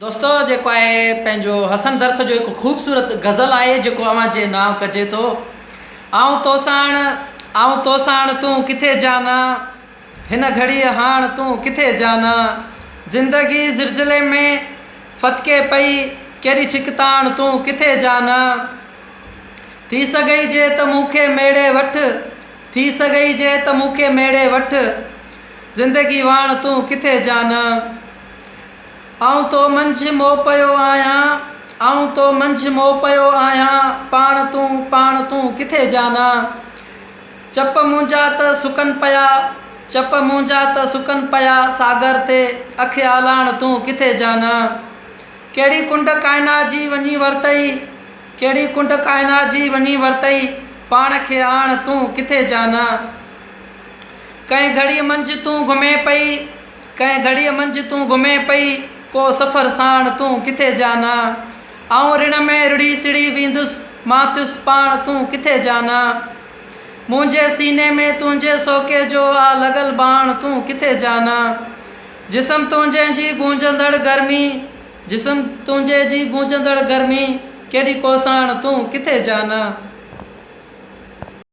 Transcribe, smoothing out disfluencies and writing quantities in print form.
दोस्तों जेको आहे पंहिंजो हसन दर्स जो हिकु ख़ूबसूरत गज़ल आहे जेको अव्हां जे नाम कजे थो। आऊं तो साण तूं किथे जाना, हिन घड़ी हाण तूं किथे जाना, ज़िंदगी ज़िलज़िले में फतके पई कहिड़ी छिकताण तूं किथे जाना, थी सघई जे त मूंखे मेड़े वठ, थी सघई जे त मूंखे मेड़े वठ, ज़िंदगी वाण तूं किथे जाना। आऊं तो मंझि मोह पियो आहियां, आऊं तो मंझि मोह पियो आहियां, पाण तूं किथे जाना, चप मुंहिंजा त सुकनि पिया, चप मुंहिंजा त सुकनि पिया, सागर ते अखियालाण तूं किथे जाना, कहिड़ी कुंड काइनात जी वञी वरितई, कहिड़ी कुंड काइनात जी वञी वरितई, पाण खे आण तूं किथे जाना, कंहिं घड़ीअ मंझि तूं घुमे पई, कंहिं घड़ीअ मंझि तूं घुमे पई, को सफ़र साण तूं किथे जाना, आऊं ऋण में रुड़ी सिड़ी वेंदुसि, मां थियुसि पाण तूं किथे जाना, मुंहिंजे सीने में तुंहिंजे सोके जो आ लॻल बाण तूं किथे जाना, जिस्म तुंहिंजे जी गूंजंदड़ गर्मी, जिस्म तुंहिंजे जी गूंजंदड़ गर्मी, केॾी कोसाण तूं किथे जाना।